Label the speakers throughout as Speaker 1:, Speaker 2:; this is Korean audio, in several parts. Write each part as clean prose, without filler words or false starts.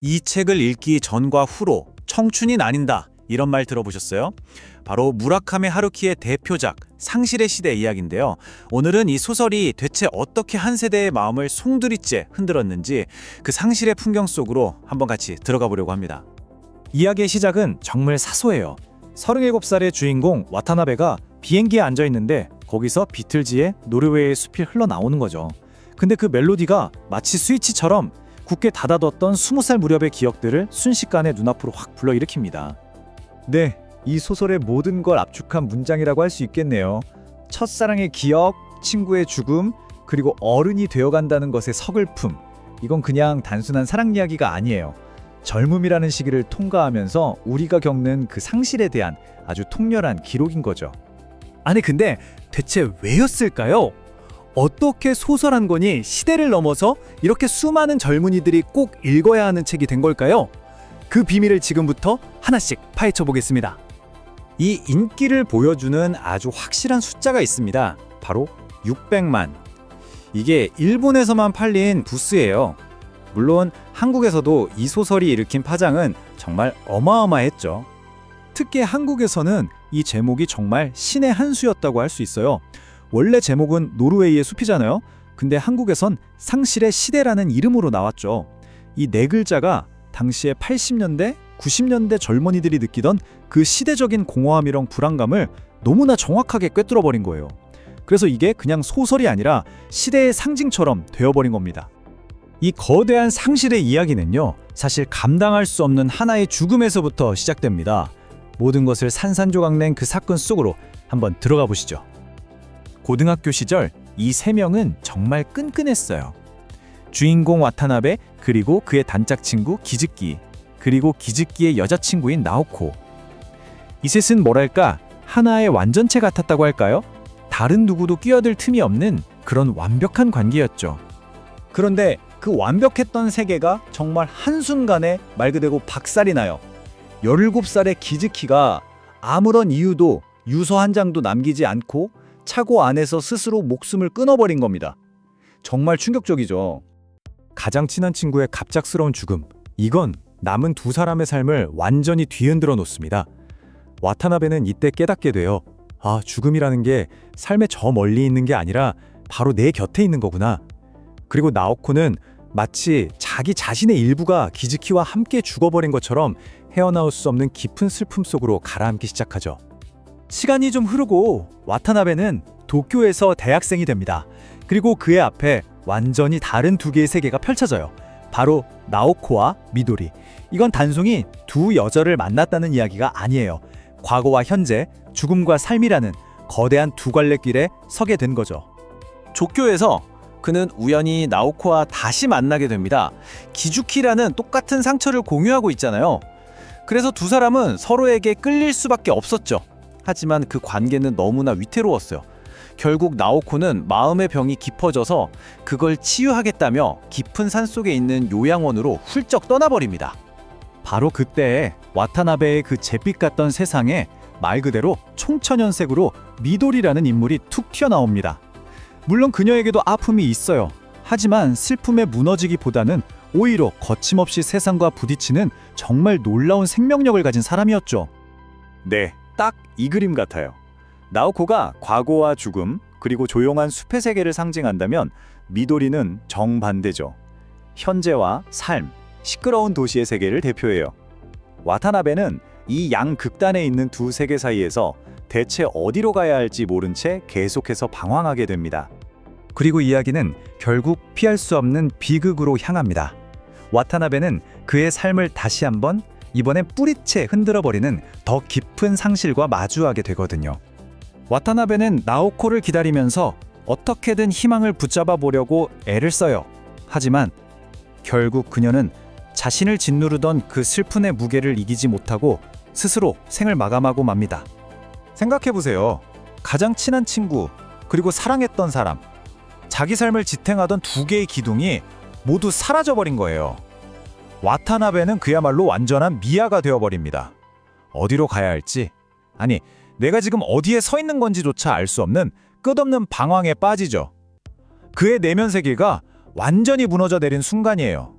Speaker 1: 이 책을 읽기 전과 후로 청춘이 나뉜다. 이런 말 들어보셨어요? 바로 무라카미 하루키의 대표작 상실의 시대 이야기인데요. 오늘은 이 소설이 대체 어떻게 한 세대의 마음을 송두리째 흔들었는지 그 상실의 풍경 속으로 한번 같이 들어가 보려고 합니다.
Speaker 2: 이야기의 시작은 정말 사소해요. 37살의 주인공 와타나베가 비행기에 앉아 있는데 거기서 비틀즈의 노르웨이의 숲이 흘러나오는 거죠. 근데 그 멜로디가 마치 스위치처럼 굳게 닫아뒀던 20살 무렵의 기억들을 순식간에 눈앞으로 확 불러일으킵니다.
Speaker 3: 네, 이 소설의 모든 걸 압축한 문장이라고 할 수 있겠네요. 첫사랑의 기억, 친구의 죽음, 그리고 어른이 되어간다는 것의 서글픔. 이건 그냥 단순한 사랑 이야기가 아니에요. 젊음이라는 시기를 통과하면서 우리가 겪는 그 상실에 대한 아주 통렬한 기록인 거죠.
Speaker 4: 아니 근데 대체 왜였을까요? 어떻게 소설 한 권이 시대를 넘어서 이렇게 수많은 젊은이들이 꼭 읽어야 하는 책이 된 걸까요? 그 비밀을 지금부터 하나씩 파헤쳐 보겠습니다.
Speaker 1: 이 인기를 보여주는 아주 확실한 숫자가 있습니다. 바로 600만. 이게 일본에서만 팔린 부스예요. 물론 한국에서도 이 소설이 일으킨 파장은 정말 어마어마했죠.
Speaker 2: 특히 한국에서는 이 제목이 정말 신의 한 수였다고 할 수 있어요. 원래 제목은 노르웨이의 숲이잖아요. 근데 한국에선 상실의 시대라는 이름으로 나왔죠. 이 네 글자가 당시에 80년대, 90년대 젊은이들이 느끼던 그 시대적인 공허함이랑 불안감을 너무나 정확하게 꿰뚫어버린 거예요. 그래서 이게 그냥 소설이 아니라 시대의 상징처럼 되어버린 겁니다.
Speaker 1: 이 거대한 상실의 이야기는요, 사실 감당할 수 없는 하나의 죽음에서부터 시작됩니다. 모든 것을 산산조각낸 그 사건 속으로 한번 들어가 보시죠.
Speaker 2: 고등학교 시절 이 세 명은 정말 끈끈했어요. 주인공 와타나베, 그리고 그의 단짝 친구 기즈키, 그리고 기즈키의 여자친구인 나오코. 이 셋은 뭐랄까 하나의 완전체 같았다고 할까요? 다른 누구도 끼어들 틈이 없는 그런 완벽한 관계였죠.
Speaker 3: 그런데 그 완벽했던 세계가 정말 한순간에 말 그대로 박살이 나요. 17살의 기즈키가 아무런 이유도 유서 한 장도 남기지 않고 차고 안에서 스스로 목숨을 끊어버린 겁니다. 정말 충격적이죠.
Speaker 2: 가장 친한 친구의 갑작스러운 죽음, 이건 남은 두 사람의 삶을 완전히 뒤흔들어 놓습니다. 와타나베는 이때 깨닫게 돼요. 아, 죽음이라는 게 삶의 저 멀리 있는 게 아니라 바로 내 곁에 있는 거구나. 그리고 나오코는 마치 자기 자신의 일부가 기즈키와 함께 죽어버린 것처럼 헤어나올 수 없는 깊은 슬픔 속으로 가라앉기 시작하죠.
Speaker 4: 시간이 좀 흐르고 와타나베는 도쿄에서 대학생이 됩니다. 그리고 그의 앞에 완전히 다른 두 개의 세계가 펼쳐져요. 바로 나오코와 미도리. 이건 단순히 두 여자를 만났다는 이야기가 아니에요. 과거와 현재, 죽음과 삶이라는 거대한 두 갈래길에 서게 된 거죠.
Speaker 1: 조교에서 그는 우연히 나오코와 다시 만나게 됩니다. 기주키라는 똑같은 상처를 공유하고 있잖아요. 그래서 두 사람은 서로에게 끌릴 수밖에 없었죠. 하지만 그 관계는 너무나 위태로웠어요. 결국 나오코는 마음의 병이 깊어져서 그걸 치유하겠다며 깊은 산속에 있는 요양원으로 훌쩍 떠나버립니다.
Speaker 4: 바로 그때 와타나베의 그 잿빛 같던 세상에 말 그대로 총천연색으로 미도리라는 인물이 툭 튀어나옵니다. 물론 그녀에게도 아픔이 있어요. 하지만 슬픔에 무너지기보다는 오히려 거침없이 세상과 부딪히는 정말 놀라운 생명력을 가진 사람이었죠.
Speaker 3: 네, 딱 이 그림 같아요. 나오코가 과거와 죽음, 그리고 조용한 숲의 세계를 상징한다면 미도리는 정반대죠. 현재와 삶, 시끄러운 도시의 세계를 대표해요. 와타나베는 이 양극단에 있는 두 세계 사이에서 대체 어디로 가야 할지 모른 채 계속해서 방황하게 됩니다.
Speaker 2: 그리고 이야기는 결국 피할 수 없는 비극으로 향합니다. 와타나베는 그의 삶을 다시 한번, 이번엔 뿌리채 흔들어버리는 더 깊은 상실과 마주하게 되거든요. 와타나베는 나오코를 기다리면서 어떻게든 희망을 붙잡아 보려고 애를 써요. 하지만 결국 그녀는 자신을 짓누르던 그 슬픔의 무게를 이기지 못하고 스스로 생을 마감하고 맙니다. 생각해보세요. 가장 친한 친구, 그리고 사랑했던 사람, 자기 삶을 지탱하던 두 개의 기둥이 모두 사라져버린 거예요. 와타나베는 그야말로 완전한 미아가 되어버립니다. 어디로 가야 할지, 아니 내가 지금 어디에 서 있는 건지조차 알 수 없는 끝없는 방황에 빠지죠. 그의 내면 세계가 완전히 무너져 내린 순간이에요.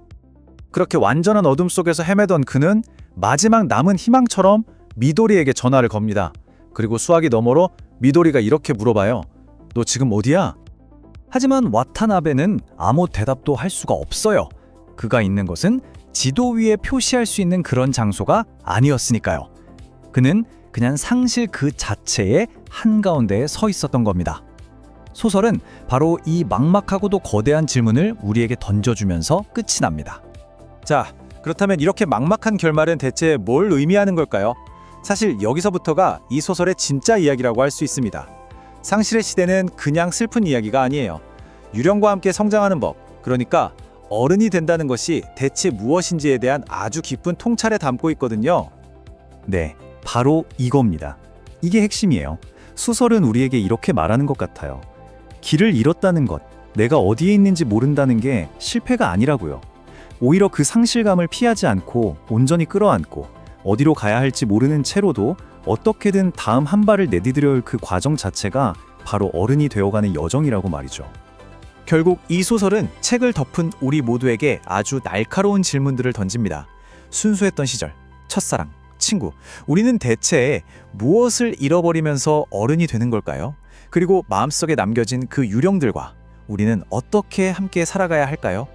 Speaker 1: 그렇게 완전한 어둠 속에서 헤매던 그는 마지막 남은 희망처럼 미도리에게 전화를 겁니다. 그리고 수화기 너머로 미도리가 이렇게 물어봐요. 너 지금 어디야?
Speaker 2: 하지만 와타나베는 아무 대답도 할 수가 없어요. 그가 있는 것은 지도 위에 표시할 수 있는 그런 장소가 아니었으니까요. 그는 그냥 상실 그 자체의 한가운데에 서 있었던 겁니다. 소설은 바로 이 막막하고도 거대한 질문을 우리에게 던져주면서 끝이 납니다.
Speaker 1: 자, 그렇다면 이렇게 막막한 결말은 대체 뭘 의미하는 걸까요? 사실 여기서부터가 이 소설의 진짜 이야기라고 할 수 있습니다. 상실의 시대는 그냥 슬픈 이야기가 아니에요. 유령과 함께 성장하는 법, 그러니까 어른이 된다는 것이 대체 무엇인지에 대한 아주 깊은 통찰에 담고 있거든요.
Speaker 3: 네, 바로 이겁니다. 이게 핵심이에요. 소설은 우리에게 이렇게 말하는 것 같아요. 길을 잃었다는 것, 내가 어디에 있는지 모른다는 게 실패가 아니라고요. 오히려 그 상실감을 피하지 않고 온전히 끌어안고 어디로 가야 할지 모르는 채로도 어떻게든 다음 한 발을 내디디려 올 그 과정 자체가 바로 어른이 되어가는 여정이라고 말이죠.
Speaker 1: 결국 이 소설은 책을 덮은 우리 모두에게 아주 날카로운 질문들을 던집니다. 순수했던 시절, 첫사랑, 친구, 우리는 대체 무엇을 잃어버리면서 어른이 되는 걸까요? 그리고 마음속에 남겨진 그 유령들과 우리는 어떻게 함께 살아가야 할까요?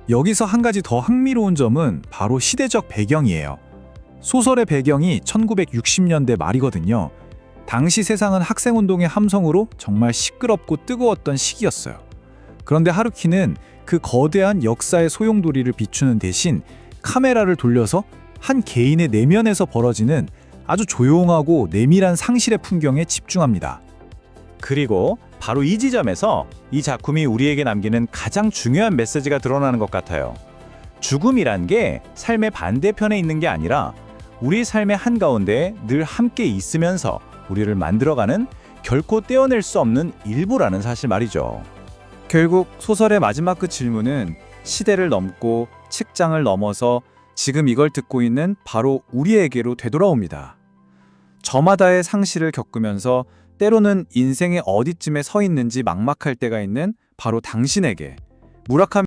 Speaker 1: 여기서 한 가지 더 흥미로운 점은 바로 시대적 배경이에요. 소설의 배경이 1960년대 말이거든요. 당시 세상은 학생운동의 함성으로 정말 시끄럽고 뜨거웠던 시기였어요. 그런데 하루키는 그 거대한 역사의 소용돌이를 비추는 대신 카메라를 돌려서 한 개인의 내면에서 벌어지는 아주 조용하고 내밀한 상실의 풍경에 집중합니다. 그리고 바로 이 지점에서 이 작품이 우리에게 남기는 가장 중요한 메시지가 드러나는 것 같아요. 죽음이란 게 삶의 반대편에 있는 게 아니라 우리 삶의 한가운데 늘 함께 있으면서 우리를 만들어가는 결코 떼어낼 수 없는 일부라는 사실 말이죠. 결국 소설의 마지막 그 질문은 시대를 넘고 책장을 넘어서 지금 이걸 듣고 있는 바로 우리에게로 되돌아옵니다. 저마다의 상실을 겪으면서 때로는 인생의 어디쯤에 서 있는지 막막할 때가 있는 바로 당신에게 무라카미